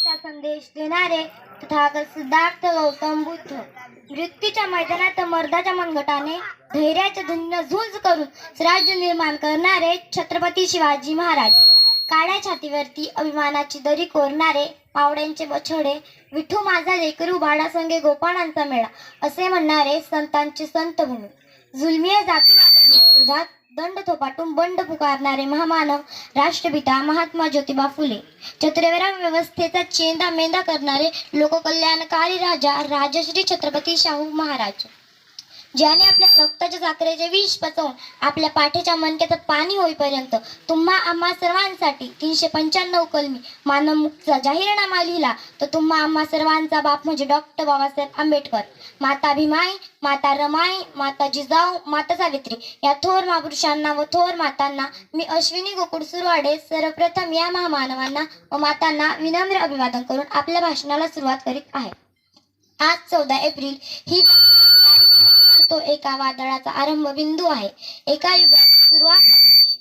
शांतीचा संदेश देणारे तथागत सिद्धार्थ गौतम बुद्ध मृत्यूच्या मैदानात मर्दाच्या मनगटाने धैर्याचे धन्य झुंज करून स्वराज्य निर्माण करणारे छत्रपती शिवाजी महाराज, काळ्या छातीवरती अभिमानाची दरी कोरणारे पावड्यांचे बछडे, विठू माझा लेकरू बाळासंगे गोपाळांचा मेळा असे म्हणणारे संतांची संतभूमी, जुलमिया जातीवादाविरोधात दंड थोपाटून बंड पुकारणारे महामानव राष्ट्रपिता महात्मा ज्योतिबा फुले, चतुर्वेद व्यवस्थेचा चेंदा मेंदा करणारे लोककल्याणकारी राजा राजश्री छत्रपती शाहू महाराज, ज्याने आपल्या रक्ताच्या साखरेचे विष पचवून आपल्या पाठीच्या मणक्याचं पाणी होईपर्यंत तुम्हा आम्हा सर्वांसाठी 395 कलमी मानवमुक्तीचा जाहीरनामा लिहिला, तर तुम्हा आम्हा सर्वांचा बाप म्हणजे डॉक्टर बाबासाहेब आंबेडकर. माता भीमाई, माता रमाई, माता जिजाऊ, माता सावित्री या थोर महापुरुषांना व थोर मातांना मी अश्विनी गोकुळ सुरवाडे सर्वप्रथम या महामानवांना व मातांना विनम्र अभिवादन करून आपल्या भाषणाला सुरुवात करीत आहे. आज 14 एप्रिल ही तो एका वादळाचा आरंभ बिंदू आहे, एका युगाची सुरुवात,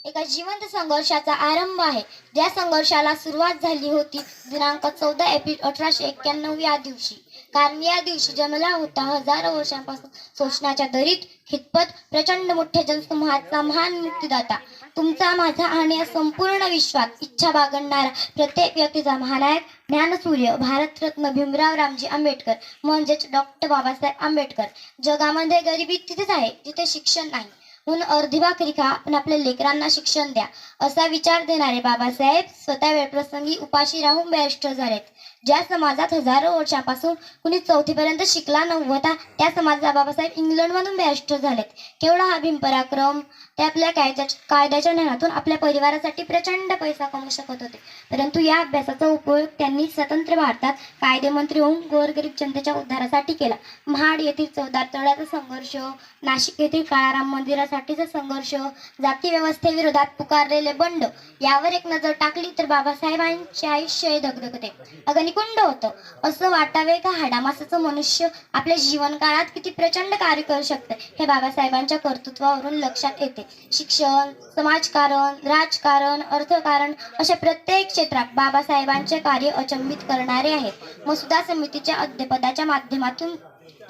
एका जिवंत संघर्षाचा आरंभ आहे. ज्या संघर्षाला सुरुवात झाली होती दिनांक 14 एप्रिल 1891 या दिवशी, कारण या दिवशी जन्मला होता हजारो वर्षांपासून शोषणाच्या दरीत खितपत प्रचंड मोठ्या जनसमूहाचा महान मुक्तिदाता, तुमचा माझा आणि संपूर्ण विश्वात इच्छा बागडणारा प्रत्येक व्यक्तीचा महानायक ज्ञानसूर्य भारतरत्न भीमराव रामजी आंबेडकर म्हणजेच डॉक्टर बाबासाहेब आंबेडकर. जगामध्ये गरिबी तिथेच आहे जिथे शिक्षण नाही, म्हणून अर्धी भाकरी खा पण आपल्या लेकरांना शिक्षण द्या असा विचार देणारे बाबासाहेब स्वतः वेळप्रसंगी उपाशी राहून बॅरिस्टर झालेत. ज्या समाजात हजारो वर्षापासून कुणी 4थी पर्यंत शिकला नव्हता त्या समाजात बाबासाहेब इंग्लंडमधून बॅरिस्टर झालेत. केवढा हा भीमपराक्रम! ते आपल्या कायद्याच्या ज्ञानातून आपल्या परिवारासाठी प्रचंड पैसा कमवू शकत होते, परंतु या अभ्यासाचा उपयोग त्यांनी स्वतंत्र भारतात कायदेमंत्री होऊन गोरगरीब जनतेच्या उद्धारासाठी केला. महाड येथील चौदार तळ्याचा संघर्ष, नाशिक येथील काळाराम मंदिरासाठीचा संघर्ष, जाती व्यवस्थेविरोधात पुकारलेले बंड यावर एक नजर टाकली तर बाबासाहेबांचे आयुष्य धगधगते अग्निकुंड होतं. असं वाटावे का हाडामासाचं मनुष्य आपल्या जीवनकाळात किती प्रचंड कार्य करू शकते हे बाबासाहेबांच्या कर्तृत्वावरून लक्षात येते. शिक्षण, समाजकारण, राजकारण, अर्थकारण अशा प्रत्येक क्षेत्रात बाबासाहेबांचे कार्य अचंबित करणारे आहे. मसुदा समितीच्या अध्यक्षपदाच्या माध्यमातून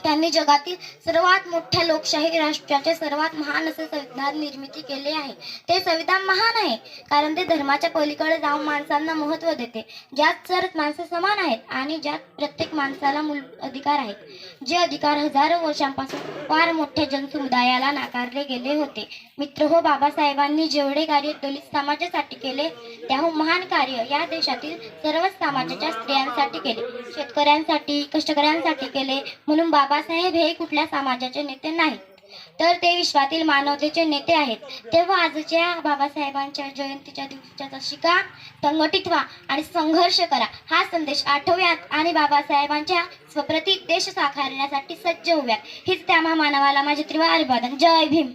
त्यांनी जगातील सर्वात मोठ्या लोकशाही राष्ट्राचे सर्वात महान असे संविधान निर्मिती केले आहे. ते संविधान महान आहे कारण ते धर्माच्या पलीकडे जाऊन माणसांना महत्त्व देते, ज्यात सर्व माणसे समान आहेत आणि ज्यात प्रत्येक माणसाला मूलभूत अधिकार आहेत, जे अधिकार हजारो वर्षांपासून फार मोठ्या जनसमुदायाला नाकारले गेले होते. मित्र हो, बाबासाहेबांनी जेवढे कार्य दलित समाजासाठी केले त्याहून महान कार्य या देशातील सर्वच समाजाच्या स्त्रियांसाठी केले, शेतकऱ्यांसाठी, कष्टकऱ्यांसाठी केले. म्हणून बाबासाहेब हे कुठल्या समाजाचे नेते नाहीत, तर ते विश्वातील मानवतेचे नेते आहेत. तेव्हा आजच्या बाबासाहेबांच्या जयंतीच्या दिवसाचा शिका, संघटित व्हा आणि संघर्ष करा हा संदेश आठवूयात आणि बाबासाहेबांच्या स्वप्रतिक देश साकारण्यासाठी सज्ज होऊयात. हीच त्या महामानवाला माझे त्रिवार अभिवादन. जय भीम.